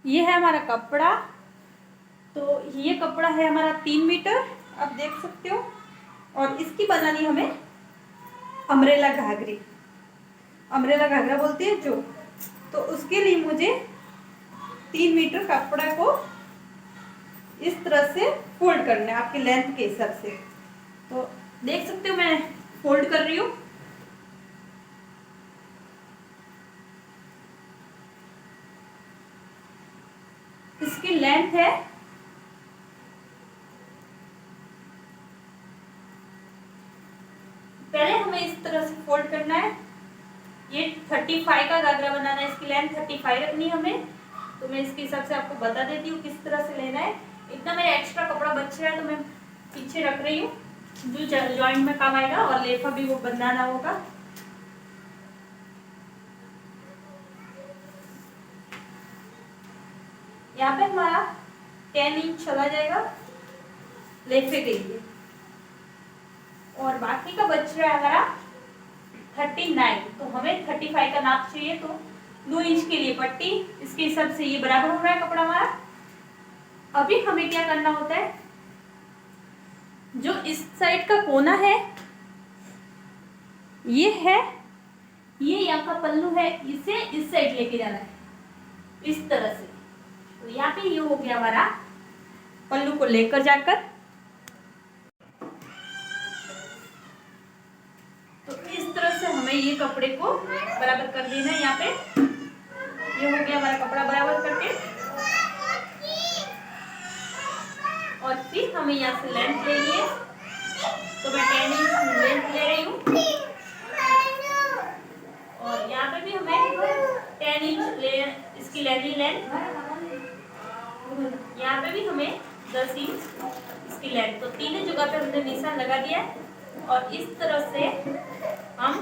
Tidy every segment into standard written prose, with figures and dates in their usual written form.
ये है हमारा कपड़ा। तो ये कपड़ा है हमारा 3 मीटर, आप देख सकते हो। और इसकी बनानी हमें अम्ब्रेला घाघरी, अम्ब्रेला घाघरा बोलते हैं जो। तो उसके लिए मुझे 3 मीटर कपड़ा को इस तरह से फोल्ड करना है आपके लेंथ के हिसाब से। तो देख सकते हो मैं फोल्ड कर रही हूँ। इसकी लेंथ है 35 का घाघरा बनाना है, इसकी लेंथ 35 रखनी है हमें। तो मैं इसके हिसाब से आपको बता देती हूँ किस तरह से लेना है। इतना मेरा एक्स्ट्रा कपड़ा बच रहा है तो मैं पीछे रख रही हूँ, जो जॉइंट में काम आएगा, और लेफा भी वो बनाना होगा। यहाँ पे हमारा 10 इंच चला जाएगा लेफे के लिए, और बाकी का बच रहा है हमारा 39। तो हमें 35 का नाप चाहिए, तो 2 इंच के लिए पट्टी, इसके हिसाब से ये बराबर हो रहा है कपड़ा हमारा। अभी हमें क्या करना होता है, जो इस साइड का कोना है ये है, ये यहाँ का पल्लू है, इसे इस साइड लेके जाना है इस तरह से। तो यहाँ पे ये हो गया हमारा पल्लू को लेकर जाकर। तो इस तरह से हमें ये कपड़े को बराबर कर देना है। यहाँ पे ये हो गया हमारा कपड़ा बराबर करके, और फिर हमें यहाँ से लेंथ लेनी है। तो मैं 10 इंच लेंथ ले रही हूँ, और यहाँ पे भी हमें 10 इंच ले इसकी लेंथ। यहाँ पे भी हमें 10 इंच इसकी लेंथ। तो तीनों जगह पे हमने निशान लगा दिया है, और इस तरह से हम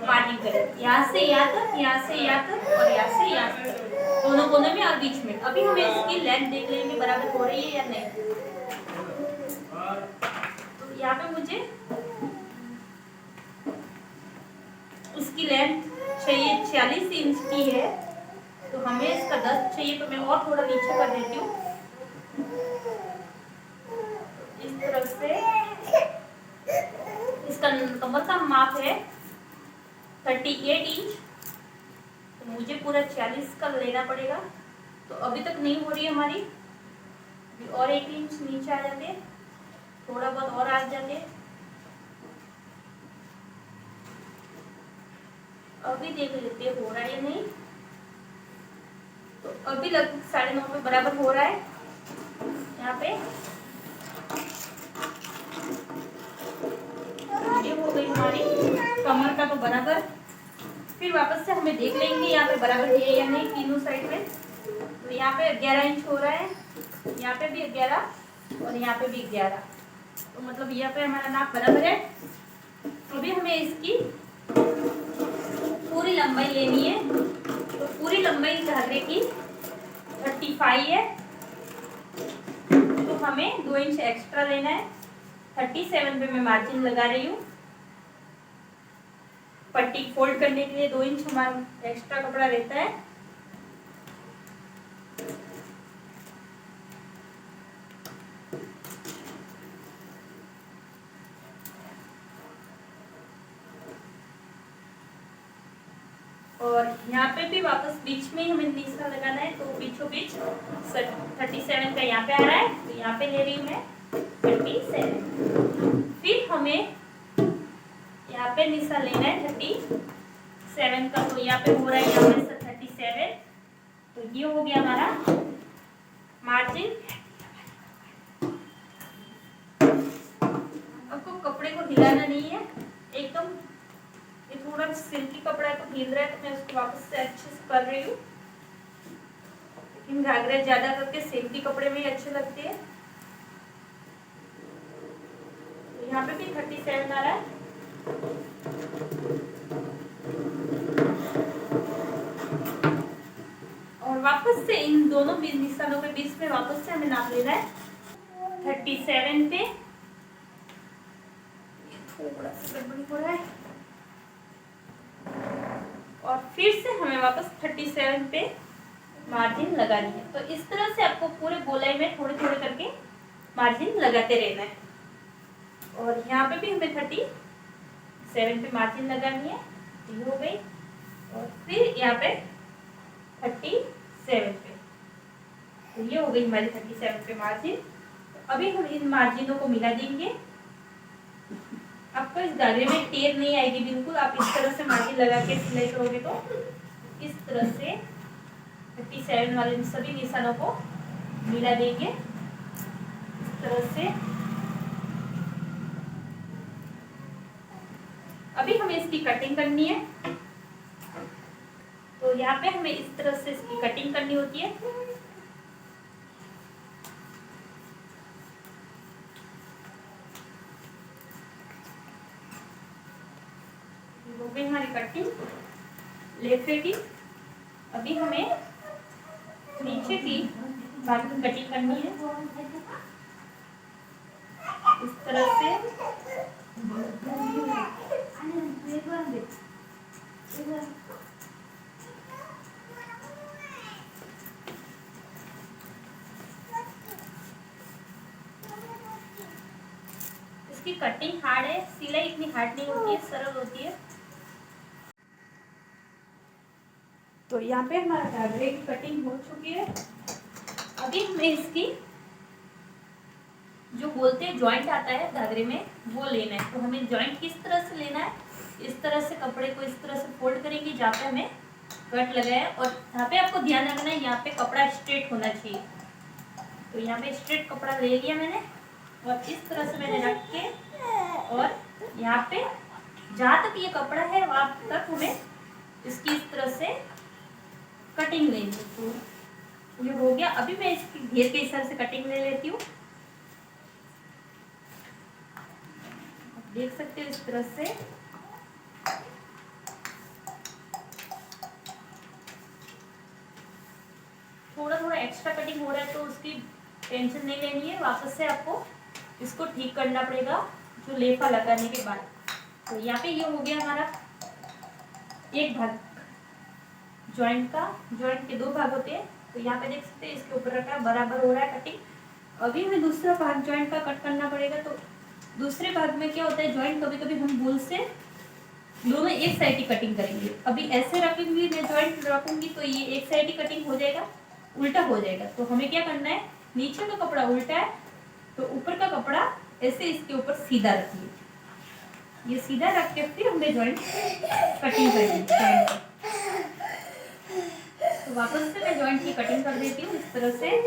मार्किंग करें, यहाँ से यहाँ तक, यहाँ से यहाँ तक, और यहाँ से यहाँ तक, दोनों कोने में और बीच में। अभी हमें इसकी लेंथ देख लेंगे बराबर हो रही है या नहीं। तो यहाँ पे मुझे उसकी लेंथ चाहिए 46 इंच की है, तो हमें इसका 10 चाहिए, तो मैं और थोड़ा नीचे कर देती हूँ इस तरह से। इसका कमर का माप है 38 इंच, तो मुझे पूरा 40 का लेना पड़ेगा। तो अभी तक नहीं हो रही है हमारी, अभी और 1 इंच नीचे आ जाते, थोड़ा बहुत और आ जाते। अभी देख लेते हो रहा है या नहीं। तो अभी लगभग 9.5 पे बराबर हो रहा है। यहाँ पे ये हो गई हमारी कमर का तो बराबर। फिर वापस से हमें देख लेंगे यहाँ पे बराबर है या नहीं तीनों साइड में। तो यहाँ पे 11 इंच हो रहा है, यहाँ पे भी 11, और यहाँ पे भी 11। तो मतलब यहाँ पे हमारा नाप बराबर है। अभी हमें इसकी पूरी लंबाई लेनी है। तो पूरी लंबाई घाघरे की 35 है, तो हमें 2 इंच एक्स्ट्रा लेना है। 37 पे मैं मार्जिन लगा रही हूँ। पट्टी फोल्ड करने के लिए 2 इंच हमारा एक्स्ट्रा कपड़ा रहता है। और यहाँ पे भी वापस बीच में ही हमें निशान लगाना है। तो बीचों बीच 37 का यहाँ पे आ रहा है, तो यहाँ पे ले रही हूँ मैं 37। फिर हमें यहाँ पे निशान लेना है 37 का, तो यहाँ पे हो रहा है यहाँ पे 37। तो ये हो गया हमारा मार्जिन। आपको कपड़े को हिलाना नहीं है एकदम, ये थोड़ा सिल्की कपड़ा है तो हिल रहा है, तो मैं उसको वापस से अच्छे से कर रही हूँ। लेकिन घाघरे ज्यादा करके सिल्की कपड़े में ही अच्छे लगते हैं। तो यहाँ पे भी 37 आ रहा है। और वापस से इन दोनों निशानों के बीच में वापस से हमें नाप लेना है 37 पे। थोड़ा सा गड़बड़ी हो रहा है, और फिर से हमें वापस 37 पे मार्जिन लगानी है। तो इस तरह से आपको पूरे गोलाई में थोड़े थोड़े करके मार्जिन लगाते रहना है। और यहाँ पे भी हमें 37 पे मार्जिन लगानी है, ये हो गई। और फिर यहाँ पे 37 पे, तो ये हो गई हमारी 37 पे मार्जिन। तो अभी हम इन मार्जिनों को मिला देंगे। आपको इस धागे में टेर नहीं आएगी बिल्कुल, आप इस तरह से मार्जिन लगा के सिलाई करोगे तो इस तरह से 37 वाले सभी निशानों को मिला देंगे इस तरह से। अभी हमें इसकी कटिंग करनी है, तो यहाँ पे हमें इस तरह से इसकी कटिंग करनी होती है। हो गई हमारी कटिंग लेफे की। अभी हमें नीचे की भाग की कटिंग करनी है इस तरह से। इसकी कटिंग हार्ड है, सिलाई इतनी हार्ड नहीं होती है, सरल होती है। तो यहाँ पे हमारा घाघरे की कटिंग हो चुकी है। अभी हमें इसकी जो बोलते हैं जॉइंट आता है घाघरे में, वो लेना है। तो हमें जॉइंट किस तरह से लेना है, इस तरह से कपड़े को इस तरह से फोल्ड करेंगे जहाँ पे हमें कट लगा है। और यहाँ पे आपको ध्यान रखना है, यहाँ पे कपड़ा स्ट्रेट होना चाहिए। तो यहाँ पे स्ट्रेट कपड़ा ले लिया मैंने और इस तरह से मैंने रख के, और यहाँ पे जहाँ तक ये कपड़ा है वहाँ तक हमें इसकी इस तरह से कटिंग लेनी है। तो ये हो गया। अभी मैं इसकी घेर के हिसाब से कटिंग ले लेती हूँ। देख सकते हो इस तरह से। थोड़ा थोड़ा एक्स्ट्रा कटिंग हो रहा है तो उसकी टेंशन नहीं लेनी है, वापस से आपको इसको ठीक करना पड़ेगा जो लेफा लगाने के बाद। तो यहाँ पे ये हो गया हमारा एक भाग जॉइंट का। जॉइंट के दो भाग होते हैं, तो यहाँ पे देख सकते हैं इसके ऊपर रखा बराबर हो रहा है कटिंग। अभी हमें दूसरा भाग जॉइंट का कट करना पड़ेगा। तो दूसरे भाग में क्या होता है, जॉइंट कभी कभी हम भूल से दोनों एक साइड की कटिंग करेंगे। अभी ऐसे रखूंगी मैं, जॉइंट रखूंगी तो ये एक साइड की कटिंग हो जाएगा, उल्टा हो जाएगा। तो हमें क्या करना है, नीचे का कपड़ा उल्टा है तो ऊपर का कपड़ा ऐसे इसके ऊपर सीधा रखिए। ये सीधा रख के फिर हमें जॉइंट कटिंग करनी है। तो वापस से मैं जॉइंट की कटिंग कर देती हूँ इस तरह से।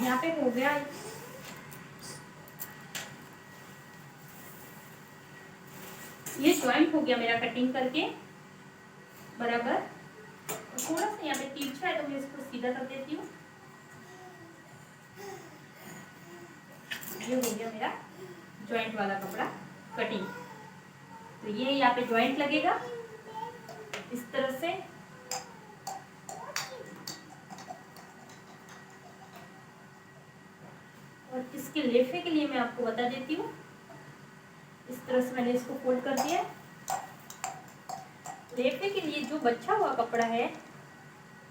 यहाँ पे हो गया। ये जॉइंट हो गया मेरा कटिंग करके बराबर। थोड़ा सा यहाँ पे तिरछा है तो मैं इसको सीधा कर देती हूँ। ये हो गया मेरा जॉइंट वाला कपड़ा कटिंग। तो ये यहाँ पे जॉइंट लगेगा इस तरह से। और इसके लेफे के लिए मैं आपको बता देती हूँ, इस तरह से मैंने इसको फोल्ड कर दिया। लेफे के लिए जो बचा हुआ कपड़ा है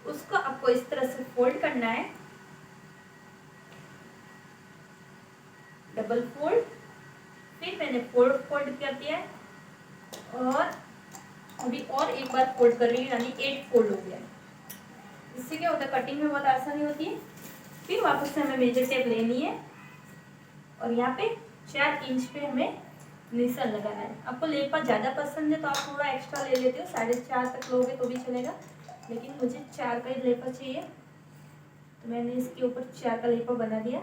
उसको आपको इस तरह से फोल्ड करना है, डबल फोल्ड। फिर मैंने फोल्ड कर दिया है और अभी और एक बार फोल्ड कर रही हूँ, यानी 8 फोल्ड हो गया है। इससे क्या होता है, कटिंग में बहुत आसानी होती है। फिर वापस से हमें मेजर टेप लेनी है और यहाँ पे 4 इंच पे हमें निशान लगाना है। आपको लेपा ज़्यादा पसंद है तो आप थोड़ा एक्स्ट्रा ले लेते हो, 4.5 तक लोगे तो भी चलेगा, लेकिन मुझे 4 का ही लेपा चाहिए। तो मैंने इसके ऊपर 4 का लेपा बना दिया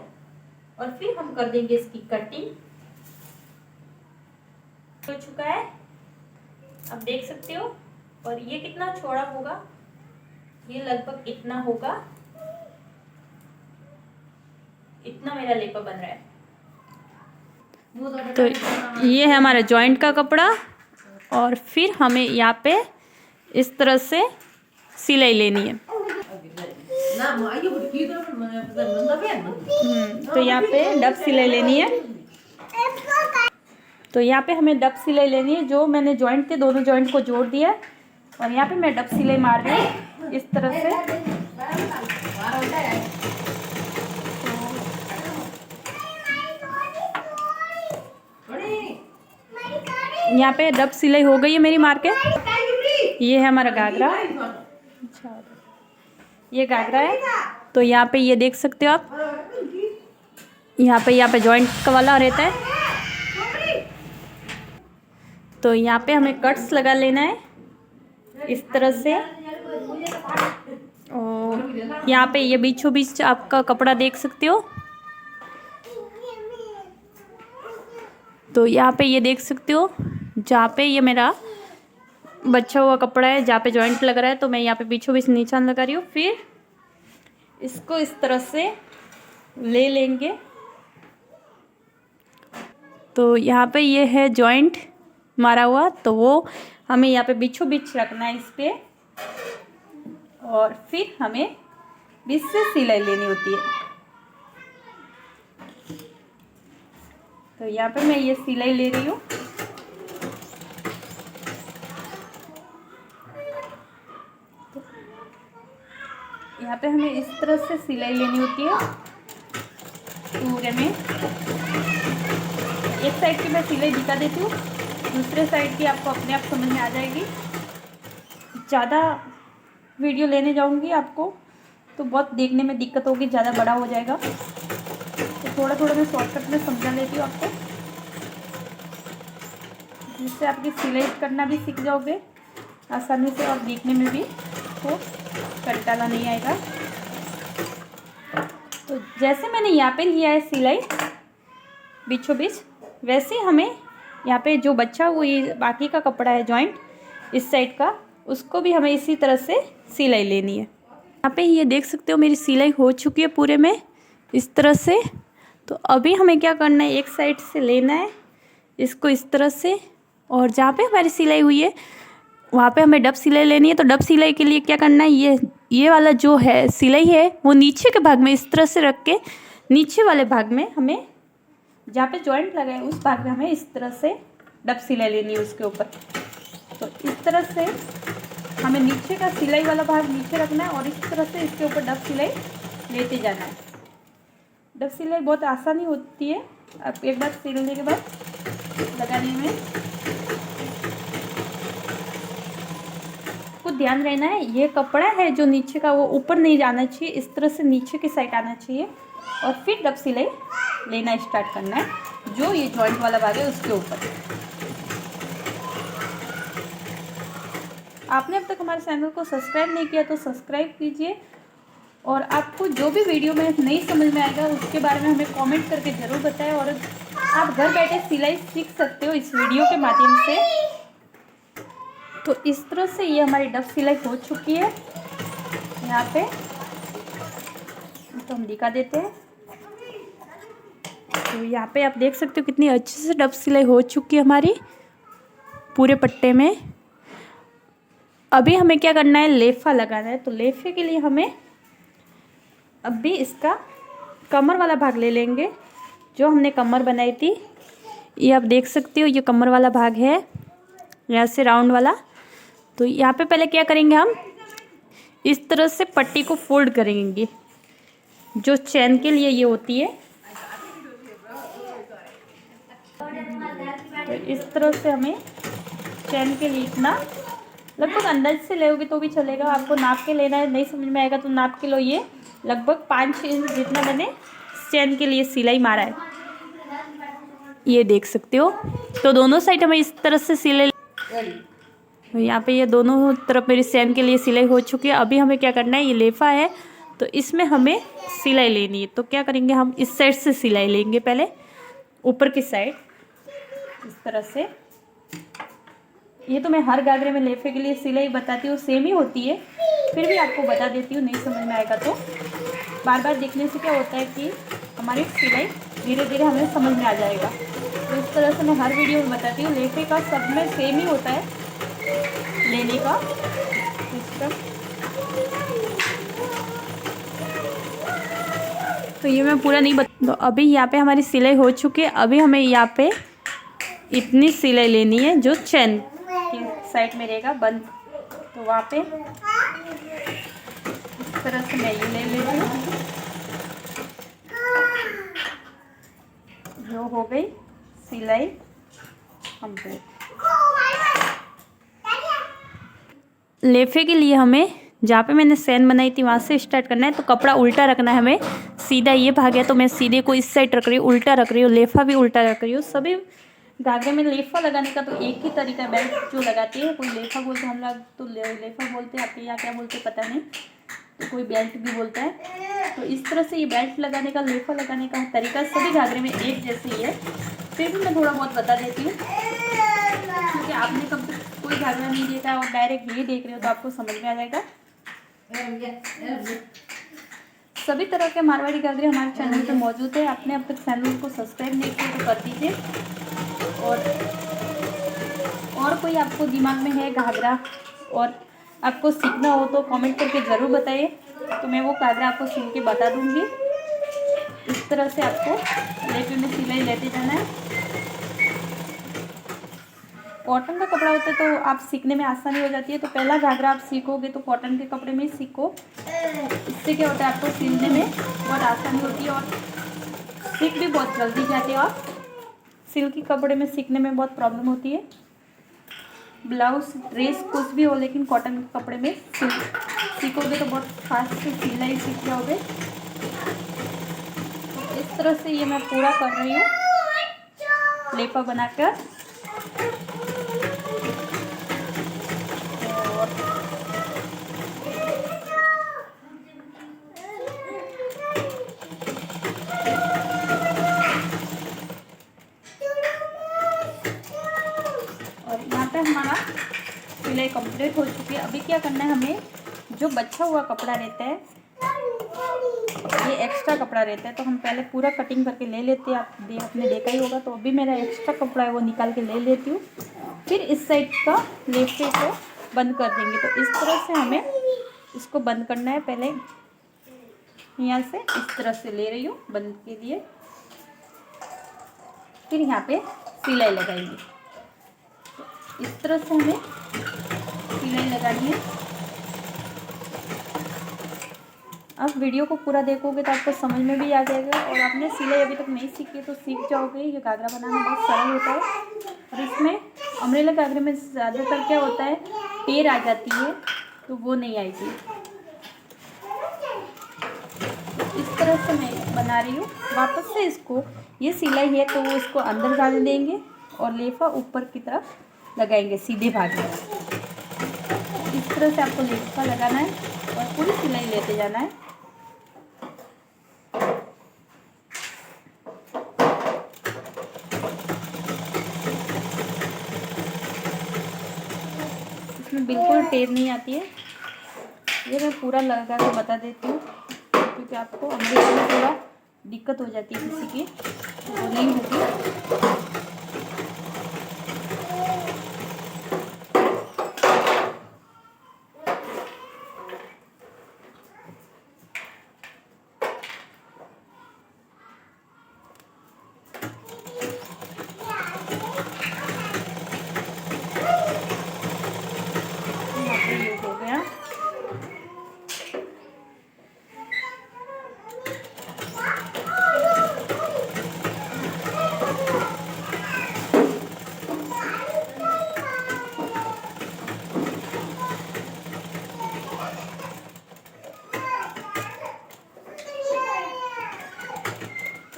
और फिर हम कर देंगे इसकी कटिंग। हो चुका है, आप देख सकते हो। और ये कितना चौड़ा होगा, ये लगभग इतना होगा, इतना मेरा लेपा बन रहा है। तो ये है हमारा जॉइंट का कपड़ा। और फिर हमें यहाँ पे इस तरह से सिलाई लेनी है। तो यहाँ पे डब सिलाई लेनी है। तो यहाँ पे हमें डब सिलाई लेनी है। जो मैंने जॉइंट थे दोनों जॉइंट को जोड़ दिया और यहाँ पे मैं डब सिलाई मार रही हूँ इस तरह से। यहाँ पे डब सिलाई हो गई है मेरी मार के। ये है हमारा घाघरा, ये घाघरा है। तो यहाँ पे ये देख सकते हो आप, यहाँ पे जॉइंट का वाला रहता है। तो यहाँ पे हमें कट्स लगा लेना है इस तरह से। और यहाँ पे ये बीचों बीच आपका कपड़ा देख सकते हो। तो यहाँ पे ये देख सकते हो जहाँ पे ये मेरा बचा हुआ कपड़ा है, जहाँ पे जॉइंट लग रहा है, तो मैं यहाँ पे बीचों बीच निशान लगा रही हूँ। फिर इसको इस तरह से ले लेंगे। तो यहाँ पे ये है जॉइंट मारा हुआ, तो वो हमें यहाँ पे बीचों बीच रखना है इस पे। और फिर हमें बीच से सिलाई लेनी होती है। तो यहाँ पे मैं ये सिलाई ले रही हूँ। यहाँ पे हमें इस तरह से सिलाई लेनी होती है पूरे में। एक साइड की मैं सिलाई दिखा देती हूँ, दूसरे साइड की आपको अपने आप समझ में आ जाएगी। ज़्यादा वीडियो लेने जाऊँगी आपको तो बहुत देखने में दिक्कत होगी, ज़्यादा बड़ा हो जाएगा। तो थोड़ा थोड़ा मैं शॉर्टकट में समझा लेती हूँ आपको, जिससे आपकी सिलाई करना भी सीख जाओगे आसानी से और देखने में भी तो कंटाला नहीं आएगा। तो जैसे मैंने यहाँ पे लिया है सिलाई बीचों बीच, वैसे हमें यहाँ पे जो बचा हुई बाकी का कपड़ा है जॉइंट इस साइड का, उसको भी हमें इसी तरह से सिलाई लेनी है। यहाँ पे ये देख सकते हो मेरी सिलाई हो चुकी है पूरे में इस तरह से। तो अभी हमें क्या करना है, एक साइड से लेना है इसको इस तरह से, और जहाँ पे हमारी सिलाई हुई है वहाँ पे हमें डब सिलाई लेनी है। तो डब सिलाई के लिए क्या करना है, ये वाला जो है सिलाई है वो नीचे के भाग में इस तरह से रख के, नीचे वाले भाग में हमें जहाँ पे जॉइंट लगा है उस भाग में हमें इस तरह से डब सिलाई लेनी है उसके ऊपर। तो इस तरह से हमें नीचे का सिलाई वाला भाग नीचे रखना है और इस तरह से इसके ऊपर डब सिलाई लेते जाना है। डब सिलाई बहुत आसानी होती है, अब एक बार सिलने के बाद लगाने में को ध्यान रहना है। ये कपड़ा है जो नीचे का वो ऊपर नहीं जाना चाहिए, इस तरह से नीचे की साइड आना चाहिए और फिर डब सिलाई लेना स्टार्ट करना है जो ये जॉइंट वाला भाग है उसके ऊपर। आपने अब तक हमारे चैनल को सब्सक्राइब नहीं किया तो सब्सक्राइब कीजिए, और आपको जो भी वीडियो में नहीं समझ में आएगा उसके बारे में हमें कमेंट करके ज़रूर बताएं, और आप घर बैठे सिलाई सीख सकते हो इस वीडियो के माध्यम से। तो इस तरह से ये हमारी डब सिलाई हो चुकी है यहाँ पे, तो हम दिखा देते हैं। तो यहाँ पे आप देख सकते हो कितनी अच्छे से डब सिलाई हो चुकी है हमारी पूरे पट्टे में। अभी हमें क्या करना है, लेफा लगाना है। तो लेफे के लिए हमें अभी इसका कमर वाला भाग ले लेंगे, जो हमने कमर बनाई थी। ये आप देख सकते हो ये कमर वाला भाग है यहाँ से राउंड वाला। तो यहाँ पे पहले क्या करेंगे, हम इस तरह से पट्टी को फोल्ड करेंगे जो चैन के लिए ये होती है। तो इस तरह से हमें चैन के लिए इतना लगभग अंदाज से लोगे तो भी चलेगा, आपको नाप के लेना है, नहीं समझ में आएगा तो नाप के लो। ये लगभग 5 इंच जितना मैंने चैन के लिए सिलाई मारा है, ये देख सकते हो। तो दोनों साइड हमें इस तरह से सिलाई, यहाँ पे ये दोनों तरफ मेरी चैन के लिए सिलाई हो चुकी है। अभी हमें क्या करना है, ये लेफा है तो इसमें हमें सिलाई लेनी है। तो क्या करेंगे, हम इस साइड से सिलाई लेंगे पहले ऊपर की साइड इस तरह से। ये तो मैं हर घाघरे में लेफे के लिए सिलाई बताती हूँ, सेम ही होती है, फिर भी आपको बता देती हूँ, नहीं समझ में आएगा तो। बार बार देखने से क्या होता है कि हमारी सिलाई धीरे धीरे हमें समझ में आ जाएगा। तो इस तरह से मैं हर वीडियो में बताती हूँ, लेफे का सब में सेम ही होता है, लेने का सिस्टम। तो ये मैं पूरा नहीं तो अभी यहाँ पे हमारी सिलाई हो चुकी है। अभी हमें यहाँ पे इतनी सिलाई लेनी है जो चैन की साइड में रहेगा बंद, तो वहाँ पे इस तरह से मैं ये ले लेती हूँ। जो हो गई सिलाई कंप्लीट। लेफे के लिए हमें जहाँ पे मैंने चैन बनाई थी वहाँ से स्टार्ट करना है। तो कपड़ा उल्टा रखना है हमें, सीधा ये भाग है तो मैं सीधे को इस साइड रख रही हूँ, उल्टा रख रही हूँ, लेफा भी उल्टा रख रही हूँ। सभी घाघरे में लेफा लगाने का तो एक ही तरीका है, बेल्ट जो लगाती है, कोई लेफा बोलते हैं, हम लोग तो लेफा बोलते हैं, आपके यहाँ क्या बोलते हैं पता नहीं, तो कोई बेल्ट भी बोलता है। तो इस तरह से ये बेल्ट लगाने का, लेफा लगाने का तरीका सभी घाघरे में एक जैसे ही है। फिर भी मैं थोड़ा बहुत बता देती हूँ, क्योंकि आपने कब तक कोई घाघरा नहीं देखा और डायरेक्ट ये देख रहे हो तो आपको समझ में आ जाएगा। सभी तरह के मारवाड़ी घाघरे हमारे चैनल पे मौजूद है। आपने अब तक चैनल को सब्सक्राइब नहीं किया तो कर दीजिए। और कोई आपको दिमाग में है घाघरा और आपको सीखना हो तो कमेंट करके ज़रूर बताइए, तो मैं वो घाघरा आपको सीख के बता दूंगी। इस तरह से आपको लेफे में सिलाई लेते जाना है। कॉटन का कपड़ा होता है तो आप सीखने में आसानी हो जाती है। तो पहला घाघरा आप सीखोगे तो कॉटन के कपड़े में ही सीखो, इससे क्या होता है आपको सिलने में बहुत आसानी होती है और सीख भी बहुत जल्दी जाती है। और सिल्की कपड़े में सीखने में बहुत प्रॉब्लम होती है। ब्लाउज ड्रेस कुछ भी हो, लेकिन कॉटन के कपड़े में सीखोगे तो बहुत फास्ट से सिलाई सीख जाओगे। तो इस तरह से ये मैं पूरा कर रही हूँ लेपा बनाकर। और यहाँ पे हमारा सिलाई कंप्लीट हो चुकी है। अभी क्या करना है, हमें जो बचा हुआ कपड़ा रहता है, ये एक्स्ट्रा कपड़ा रहता है, तो हम पहले पूरा कटिंग करके ले लेते हैं। आपने देखा ही होगा। तो अभी मेरा एक्स्ट्रा कपड़ा है वो निकाल के ले लेती हूँ। फिर इस साइड का लेफे को बंद कर देंगे। तो इस तरह से हमें इसको बंद करना है। पहले यहाँ से इस तरह से ले रही हूँ बंद के लिए, फिर यहाँ पे सिलाई लगाएंगे। तो इस तरह से हमें सिलाई लगानी है। आप वीडियो को पूरा देखोगे तो आपको समझ में भी आ जाएगा। और आपने सिलाई अभी तक नहीं सीखी तो सीख जाओगे। ये घाघरा बनाना बहुत सरल होता है। और इसमें अम्ब्रेला घाघरे में ज़्यादातर क्या होता है, टेर आ जाती है, तो वो नहीं आएगी। इस तरह से मैं बना रही हूँ। वापस से इसको, ये सिलाई है तो वो इसको अंदर डाल देंगे और लेफा ऊपर की तरफ लगाएंगे सीधे भाग में। इस तरह से आपको लेफा लगाना है और पूरी सिलाई लेते जाना है। इसमें बिल्कुल टेर नहीं आती है। ये मैं पूरा लगा के बता देती हूँ, क्योंकि आपको अम्ब्रेला में थोड़ा दिक्कत हो जाती है किसी की, तो वो नहीं होगी। हो गया।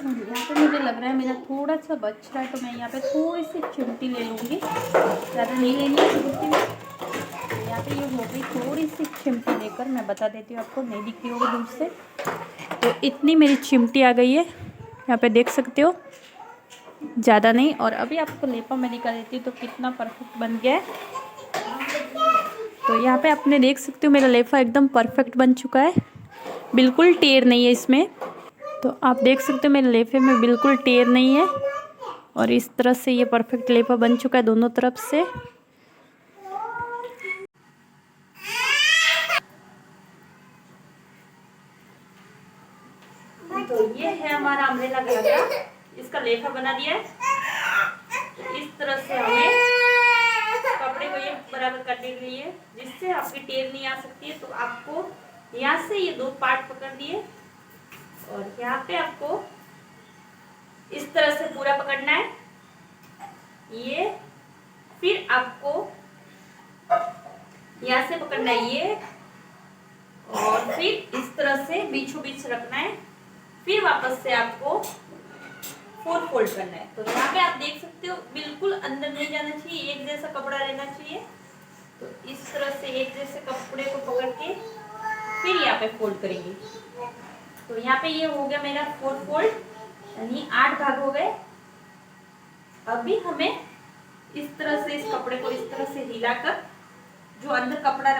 यहाँ पे मुझे लग रहा है मेरा थोड़ा सा बच रहा है, तो मैं यहाँ पे थोड़ी सी चिमटी ले लूँगी, ज़्यादा नहीं लेनी है चिमटी में। यहाँ पे ये हो गई, थोड़ी सी चिमटी लेकर मैं बता देती हूँ आपको, नहीं दिखती होगी दूर से। तो इतनी मेरी चिमटी आ गई है, यहाँ पे देख सकते हो, ज़्यादा नहीं। और अभी आपको लेपा मैं दिखा देती हूँ तो कितना परफेक्ट बन गया है। तो यहाँ पे आपने देख सकते हो मेरा लेपा एकदम परफेक्ट बन चुका है, बिल्कुल टेर नहीं है इसमें। तो आप देख सकते हो मेरे लेफे में बिल्कुल टेर नहीं है। और इस तरह से ये परफेक्ट लेपा बन चुका है दोनों तरफ से। तो ये है हमारा अम्ब्रेला घाघरा, इसका लेफा बना दिया है। तो इस तरह से हमें कपड़े को ये बराबर करने के लिए, जिससे आपकी टेर नहीं आ सकती है, तो आपको यहाँ से ये दो पार्ट पकड़ दिए और यहाँ पे आपको इस तरह से पूरा पकड़ना है ये। फिर आपको यहाँ से पकड़ना है ये, और फिर इस तरह से बीचों बीच रखना है। फिर वापस से आपको 4 फोल्ड करना है। तो यहाँ पे आप देख सकते हो बिल्कुल अंदर नहीं जाना चाहिए, एक जैसा कपड़ा रहना चाहिए। तो इस तरह से एक जैसे कपड़े को पकड़ के फिर यहाँ पे फोल्ड करेंगे। तो यहाँ पे ये हो गया मेरा 4 फोल्ड, यानी 8 भाग हो गए। अभी हमें इस तरह से इस कपड़े को इस तरह से हिलाकर जो अंदर कपड़ा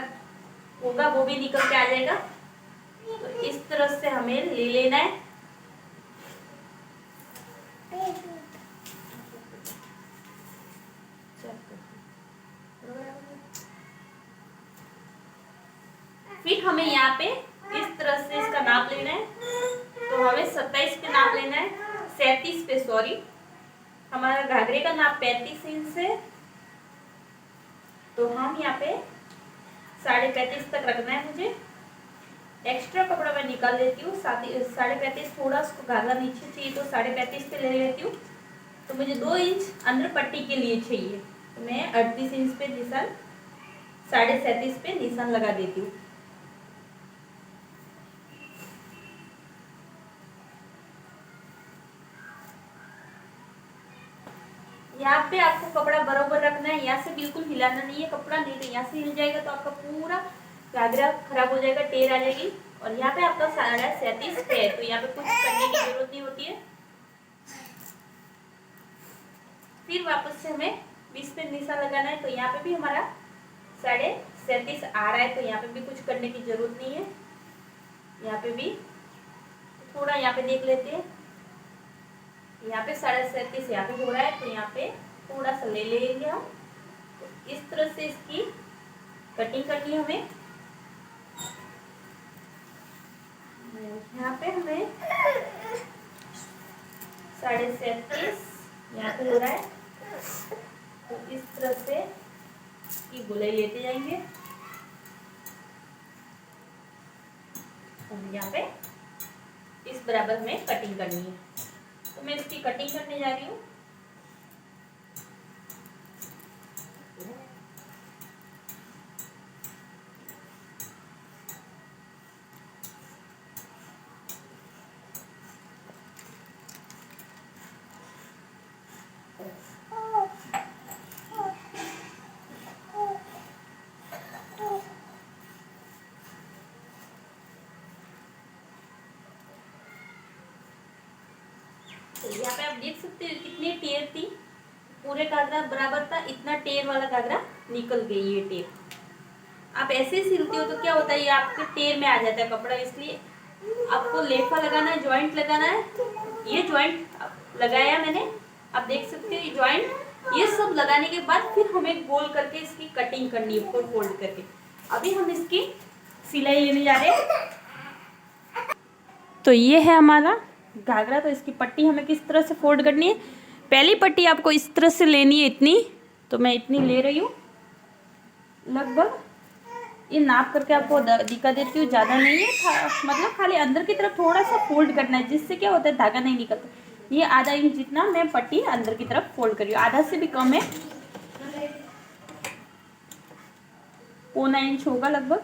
होगा वो भी निकल के आ जाएगा। तो इस तरह से हमें ले लेना है। फिर हमें यहाँ पे इस तरह से इसका नाप लेना है। तो हमें 27 पे नाप लेना है, 37 पे, सॉरी। हमारा घाघरे का नाप 35 इंच है, तो हम यहाँ पे 35.5 तक रखना है मुझे। एक्स्ट्रा कपड़ा मैं निकाल लेती हूँ, 35.5, थोड़ा उसको घाघरा नीचे चाहिए तो 35.5 पे ले लेती हूँ। तो मुझे 2 इंच अंदर पट्टी के लिए चाहिए, तो मैं 38 इंच पे निशान, 37.5 पे निशान लगा देती हूँ। यहाँ पे आपको कपड़ा बराबर रखना है, यहाँ से बिल्कुल हिलाना नहीं है कपड़ा, नहीं तो यहाँ से हिल जाएगा तो आपका पूरा घाघरा खराब हो जाएगा, टेर आ जाएगी। और यहाँ पे आपका 37.5 पे है, तो यहाँ पे कुछ करने की जरूरत नहीं होती है। फिर वापस से हमें 20 पे निशान लगाना है। तो यहाँ पे भी हमारा 37.5 आ रहा है, तो यहाँ पे भी कुछ करने की जरूरत नहीं है। यहाँ पे भी थोड़ा यहाँ पे देख लेते हैं, यहाँ पे 37.5 यहाँ पे हो रहा है, तो यहाँ पे थोड़ा सा ले लेंगे हम। तो इस तरह से इसकी कटिंग करनी है हमें। यहाँ पे हमें 37.5 यहाँ पे हो रहा है, तो इस तरह से इसकी गोलाई लेते जाएंगे। और यहाँ पे इस बराबर हमें कटिंग करनी है, तो मैं इसकी कटिंग करने जा रही हूँ। तो यहाँ पे आप देख सकते हो कितनी टेर थी, पूरे घाघरा बराबर था, इतना टेर वाला घाघरा निकल गई ये टेर। आप ऐसे ही सिलते हो तो क्या होता है, ये आपके टेर में आ जाता है कपड़ा, इसलिए आपको लेफा लगाना है, ज्वाइंट लगाना है। ये ज्वाइंट लगाया मैंने, आप देख सकते हो ये ज्वाइंट। ये सब लगाने के बाद फिर हमें गोल करके इसकी कटिंग करनी है, फोल्ड करके। अभी हम इसकी सिलाई लेने जा रहे हैं। तो ये है हमारा घाघरा। तो इसकी पट्टी हमें किस तरह से फोल्ड करनी है, पहली पट्टी आपको इस तरह से लेनी है, इतनी। तो मैं इतनी ले रही हूँ लगभग, ये नाप करके आपको दिखा देती हूँ, ज़्यादा नहीं है, मतलब खाली अंदर की तरफ थोड़ा सा फोल्ड करना है, जिससे क्या होता है धागा नहीं निकलता। ये आधा इंच जितना मैं पट्टी अंदर की तरफ फोल्ड कर रही हूँ, आधा से भी कम है, 1/4 इंच होगा लगभग।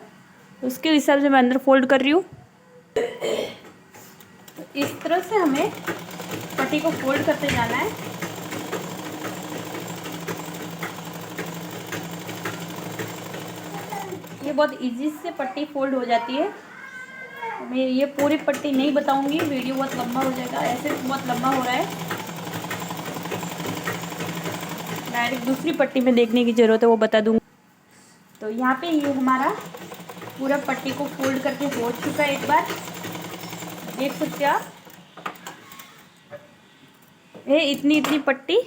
उसके हिसाब से मैं अंदर फोल्ड कर रही हूँ। इस तरह से हमें पट्टी को फोल्ड करते जाना है। ये बहुत इजी से पट्टी फोल्ड हो जाती है। मैं ये पूरी पट्टी नहीं बताऊंगी, वीडियो बहुत लंबा हो जाएगा, ऐसे बहुत लंबा हो रहा है। डायरेक्ट दूसरी पट्टी में देखने की ज़रूरत है, वो बता दूंगी। तो यहाँ पे ये हमारा पूरा पट्टी को फोल्ड करके हो चुका है। एक बार देख सकते हो आप, ये इतनी पट्टी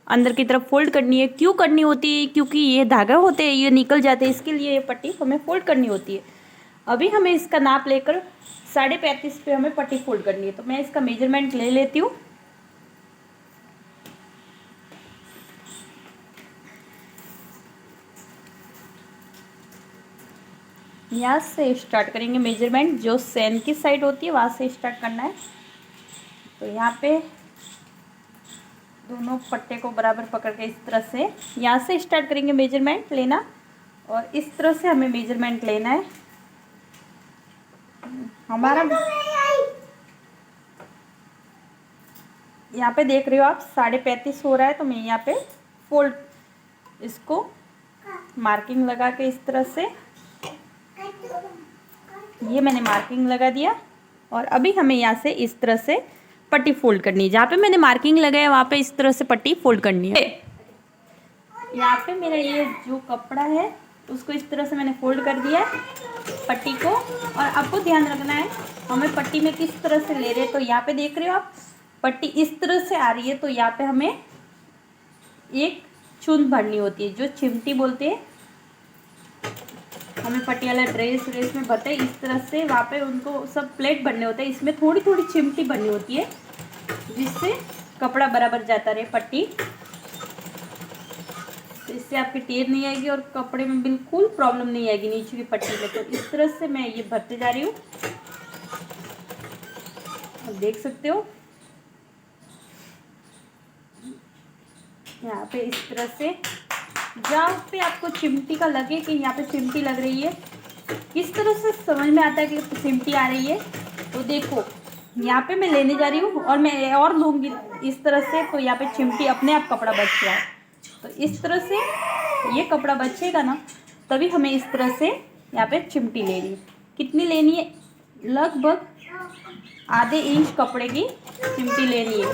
अंदर की तरफ फोल्ड करनी है। क्यों करनी होती है, क्योंकि ये धागा होते हैं, ये निकल जाते हैं, इसके लिए ये पट्टी हमें फोल्ड करनी होती है। अभी हमें इसका नाप लेकर 35.5 पे हमें पट्टी फोल्ड करनी है। तो मैं इसका मेजरमेंट ले लेती हूँ। यहाँ से स्टार्ट करेंगे मेजरमेंट, जो सेन की साइड होती है वहाँ से स्टार्ट करना है। तो यहाँ पे दोनों पट्टे को बराबर पकड़ के इस तरह से यहाँ से स्टार्ट करेंगे मेजरमेंट लेना, और इस तरह से हमें मेजरमेंट लेना है। हमारा यहाँ पे देख रहे हो आप 35.5 हो रहा है, तो मैं यहाँ पे फोल्ड इसको मार्किंग लगा के इस तरह से, ये मैंने मार्किंग लगा दिया। और अभी हमें यहाँ से इस तरह से पट्टी फोल्ड करनी है। जहाँ पे मैंने मार्किंग लगाया वहाँ पे इस तरह से पट्टी फोल्ड करनी है। यहाँ पे मेरा ये जो कपड़ा है उसको इस तरह से मैंने फोल्ड कर दिया है पट्टी को। और आपको ध्यान रखना है हमें पट्टी में किस तरह से ले रहे हैं। तो यहाँ पे देख रहे हो आप पट्टी इस तरह से आ रही है, तो यहाँ पे हमें एक चुन भरनी होती है, जो चिमटी बोलते हैं। हमें पटियाला ड्रेस में भरते हैं इस तरह से, वहाँ पे उनको सब प्लेट भरने होते हैं। इसमें थोड़ी थोड़ी चिमटी भरनी होती है, जिससे कपड़ा बराबर जाता रहे पट्टी। तो इससे आपकी टेढ़ नहीं आएगी और कपड़े में बिल्कुल प्रॉब्लम नहीं आएगी नीचे की पट्टी में। तो इस तरह से मैं ये भरते जा रही हूँ, आप देख सकते हो। यहाँ पे इस तरह से जहाँ पे आपको चिमटी का लगे कि यहाँ पे चिमटी लग रही है, किस तरह से समझ में आता है कि चिमटी आ रही है। तो देखो यहाँ पे मैं लेने जा रही हूँ और मैं और लूँगी इस तरह से, तो यहाँ पे चिमटी अपने आप कपड़ा बच गया है। तो इस तरह से ये कपड़ा बचेगा ना, तभी हमें इस तरह से यहाँ पे चिमटी लेनी है। कितनी लेनी है? लगभग आधे इंच कपड़े की चिमटी लेनी है।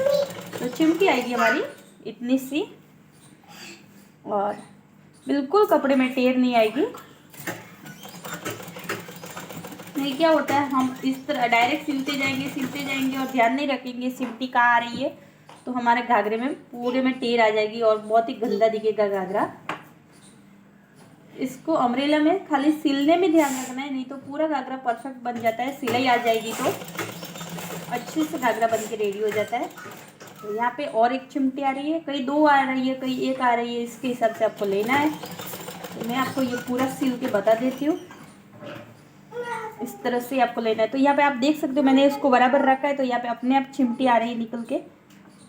तो चिमटी आएगी हमारी इतनी सी, और बिल्कुल कपड़े में टेढ़ नहीं आएगी। नहीं क्या होता है, हम इस तरह डायरेक्ट सिलते जाएंगे और ध्यान नहीं रखेंगे चिमटी कहाँ आ रही है, तो हमारे घाघरे में पूरे में टेढ़ आ जाएगी और बहुत ही गंदा दिखेगा घाघरा। इसको अम्ब्रेला में खाली सिलने में ध्यान रखना है, नहीं तो पूरा घाघरा परफेक्ट बन जाता है। सिलाई आ जाएगी तो अच्छे से घाघरा बन के रेडी हो जाता है। तो यहाँ पे और एक चिमटी आ रही है, कहीं 2 आ रही है, कहीं 1 आ रही है, इसके हिसाब से आपको लेना है। तो मैं आपको ये पूरा सिल के बता देती हूँ, इस तरह से आपको लेना है। तो यहाँ पे आप देख सकते हो मैंने इसको बराबर रखा है, तो यहाँ पे अपने आप चिमटी आ रही है निकल के।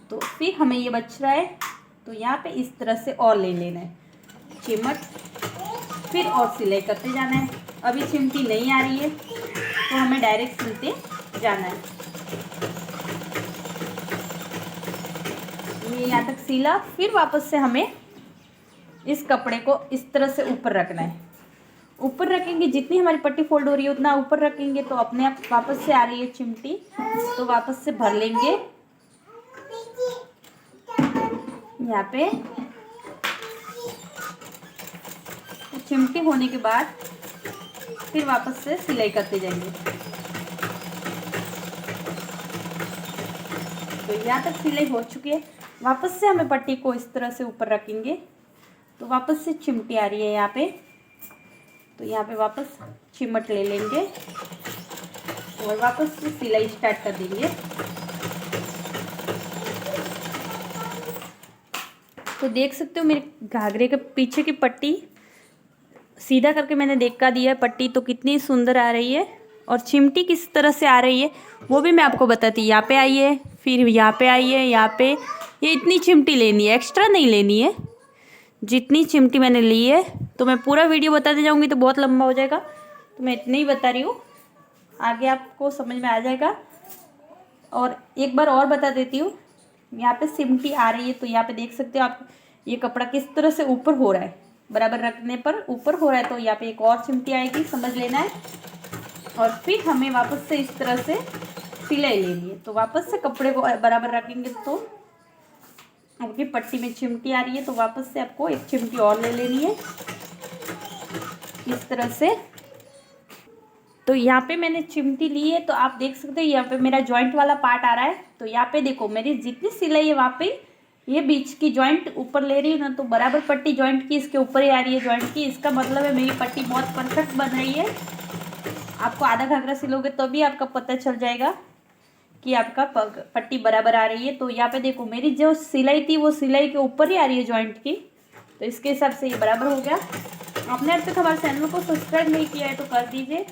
तो फिर हमें ये बच रहा है, तो यहाँ पे इस तरह से और ले लेना है चिमट, फिर और सिलाई करते जाना है। अभी चिमटी नहीं आ रही है तो हमें डायरेक्ट सिलते जाना है। ये यहाँ तक सिला, फिर वापस से हमें इस कपड़े को इस तरह से ऊपर रखना है। ऊपर रखेंगे, जितनी हमारी पट्टी फोल्ड हो रही है उतना ऊपर रखेंगे, तो अपने आप वापस से आ रही है चिमटी, तो वापस से भर लेंगे यहाँ पे। चिमटी होने के बाद फिर वापस से सिलाई करते जाएंगे। तो यहाँ तक सिलाई हो चुकी है। वापस से हमें पट्टी को इस तरह से ऊपर रखेंगे, तो वापस से चिमटी आ रही है यहाँ पे। तो यहाँ पे वापस चिमट ले लेंगे और वापस से सिलाई स्टार्ट कर देंगे। तो देख सकते हो मेरे घाघरे के पीछे की पट्टी सीधा करके मैंने देखा दिया है, पट्टी तो कितनी सुंदर आ रही है। और चिमटी किस तरह से आ रही है वो भी मैं आपको बताती। यहाँ पे आई है, फिर यहाँ पे आई है, यहाँ पे, ये इतनी चिमटी लेनी है, एक्स्ट्रा नहीं लेनी है। जितनी चिमटी मैंने ली है, तो मैं पूरा वीडियो बताते जाऊँगी तो बहुत लंबा हो जाएगा, तो मैं इतनी ही बता रही हूँ, आगे आपको समझ में आ जाएगा। और एक बार और बता देती हूँ, यहाँ पे चिमटी आ रही है, तो यहाँ पे देख सकते हो आप ये कपड़ा किस तरह से ऊपर हो रहा है, बराबर रखने पर ऊपर हो रहा है। तो यहाँ पे एक और चिमटी आएगी, समझ लेना है। और फिर हमें वापस से इस तरह से सिलाई लेनी है। तो वापस से कपड़े को बराबर रखेंगे, तो आपकी पट्टी में चिमटी आ रही है, तो वापस से आपको एक चिमटी और ले लेनी है इस तरह से। तो यहाँ पे मैंने चिमटी ली है, तो आप देख सकते हो यहाँ पे मेरा जॉइंट वाला पार्ट आ रहा है। तो यहाँ पे देखो मेरी जितनी सिलाई है वहाँ पे ये बीच की जॉइंट ऊपर ले रही हूँ ना, तो बराबर पट्टी जॉइंट की इसके ऊपर ही आ रही है जॉइंट की। इसका मतलब है मेरी पट्टी बहुत परफेक्ट बन रही है। आपको आधा घाघरा सिलोगे तो भी आपका पता चल जाएगा कि आपका पट्टी बराबर आ रही है। तो यहाँ पे देखो मेरी जो सिलाई थी वो सिलाई के ऊपर ही आ रही है जॉइंट की, तो इसके हिसाब से ये बराबर हो गया। आपने अब तक हमारे चैनल को सब्सक्राइब नहीं किया है तो कर दीजिए,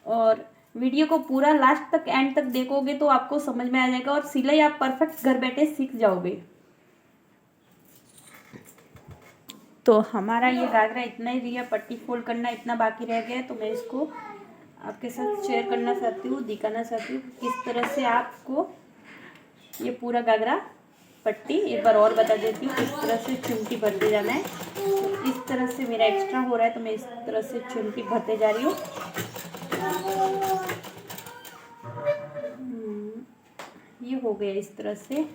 और वीडियो को पूरा लास्ट तक एंड तक देखोगे तो आपको समझ में आ जाएगा और सिलाई आप परफेक्ट घर बैठे सीख जाओगे। तो हमारा ये घाघरा इतना ही रहा, पट्टी फोल्ड करना इतना बाकी रह गया है। तो मैं इसको आपके साथ शेयर करना चाहती हूँ, दिखाना चाहती हूँ किस तरह से आपको ये पूरा घाघरा पट्टी एक बार और बता देती हूँ, इस तरह से चुमटी भरते जाना है। तो इस तरह से मेरा एक्स्ट्रा हो रहा है तो मैं इस तरह से चुमटी भरते जा रही हूँ। ये हो गया इस तरह से।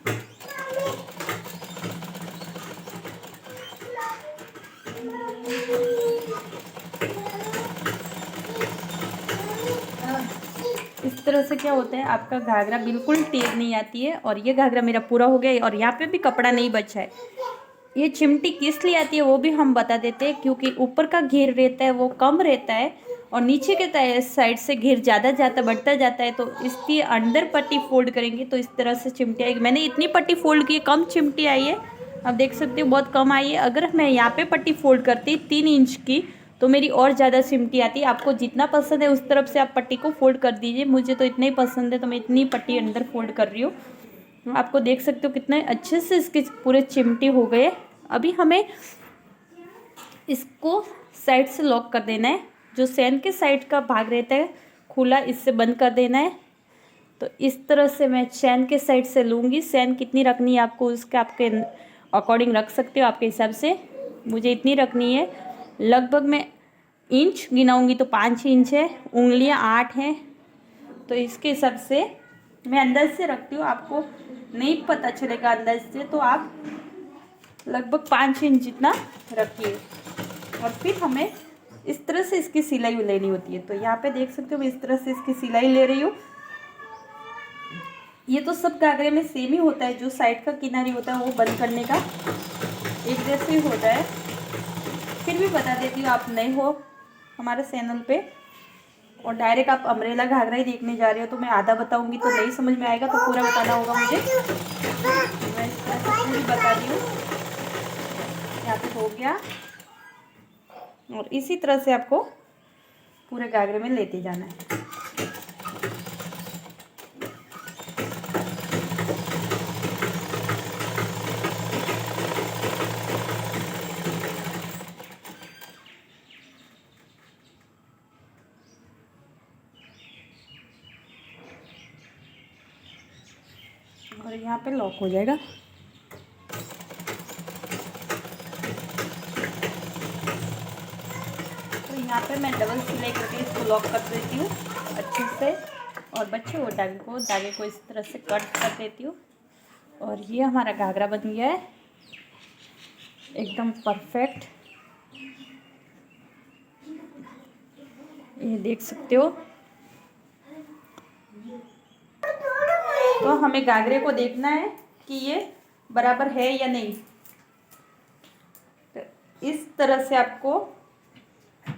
इस तरह से क्या होता है, आपका घाघरा बिल्कुल टेढ़ नहीं आती है। और ये घाघरा मेरा पूरा हो गया और यहाँ पे भी कपड़ा नहीं बचा है। ये चिमटी किस लिए आती है वो भी हम बता देते हैं, क्योंकि ऊपर का घेर रहता है वो कम रहता है और नीचे के साइड से घेर ज़्यादा जाता बढ़ता जाता है। तो इसकी अंदर पट्टी फोल्ड करेंगे तो इस तरह से चिमटी आएगी। मैंने इतनी पट्टी फोल्ड की, कम चिमटी आई है, आप देख सकते हो बहुत कम आई है। अगर मैं यहाँ पे पट्टी फोल्ड करती 3 इंच की तो मेरी और ज़्यादा चिमटी आती है। आपको जितना पसंद है उस तरफ से आप पट्टी को फोल्ड कर दीजिए। मुझे तो इतना ही पसंद है तो मैं इतनी पट्टी अंदर फोल्ड कर रही हूँ। आपको देख सकते हो कितने अच्छे से इसके पूरे चिमटी हो गए। अभी हमें इसको साइड से लॉक कर देना है। जो चैन के साइड का भाग रहता है खुला, इससे बंद कर देना है। तो इस तरह से मैं चैन के साइड से लूँगी। चैन कितनी रखनी है आपको उसके आपके अकॉर्डिंग रख सकते हो आपके हिसाब से। मुझे इतनी रखनी है, लगभग मैं इंच गिनाऊंगी तो 5 इंच है, उंगलियां 8 हैं। तो इसके हिसाब से मैं अंदाज से रखती हूँ, आपको नहीं पता चलेगा अंदाज से तो आप लगभग 5 इंच जितना रखिए। और फिर हमें इस तरह से इसकी सिलाई लेनी होती है। तो यहाँ पे देख सकते हो मैं इस तरह से इसकी सिलाई ले रही हूँ। ये तो सब घाघरे में सेम ही होता है, जो साइड का किनारी होता है वो बंद करने का एक जैसे ही होता है। फिर भी बता देती हूँ, आप नए हो हमारे चैनल पे और डायरेक्ट आप अम्ब्रेला घाघरा ही देखने जा रहे हो तो मैं आधा बताऊंगी तो नहीं समझ में आएगा, तो पूरा बताना होगा मुझे। मैं इस तरह से पूरी बता रही हूँ। यहाँ पे हो गया और इसी तरह से आपको पूरे घाघरे में लेते जाना है। और यहाँ पे लॉक हो जाएगा। तो यहाँ पे मैं डबल सिलाई करके इसको लॉक कर देती हूँ अच्छे से और बच्चे वो धागे को इस तरह से कट कर देती हूँ। और ये हमारा घाघरा बन गया है एकदम परफेक्ट, ये देख सकते हो। तो हमें घाघरे को देखना है कि ये बराबर है या नहीं। तो इस तरह से आपको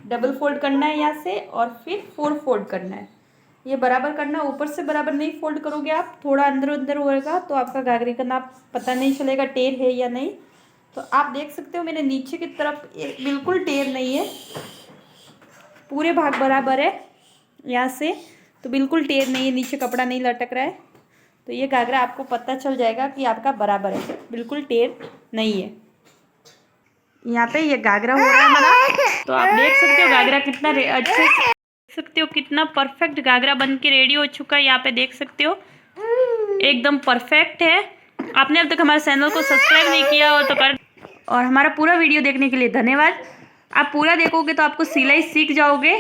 डबल फोल्ड करना है यहाँ से और फिर 4 फोल्ड करना है। ये बराबर करना, ऊपर से बराबर नहीं फोल्ड करोगे आप, थोड़ा अंदर अंदर होएगा तो आपका घाघरे का नाप पता नहीं चलेगा टेढ़ है या नहीं। तो आप देख सकते हो मेरे नीचे की तरफ बिल्कुल टेढ़ नहीं है, पूरे भाग बराबर है यहाँ से, तो बिल्कुल टेढ़ नहीं है, नीचे कपड़ा नहीं लटक रहा है। तो ये घाघरा आपको पता चल जाएगा कि आपका बराबर है, बिल्कुल टेढ़ नहीं है। यहाँ पे ये घाघरा हो रहा है हमारा। तो आप देख सकते हो घाघरा कितना अच्छे से देख सकते हो, कितना परफेक्ट घाघरा बन के रेडी हो चुका है। यहाँ पे देख सकते हो एकदम परफेक्ट है। आपने अब तक हमारे चैनल को सब्सक्राइब नहीं किया हो तो कर, और हमारा पूरा वीडियो देखने के लिए धन्यवाद। आप पूरा देखोगे तो आपको सिलाई सीख जाओगे।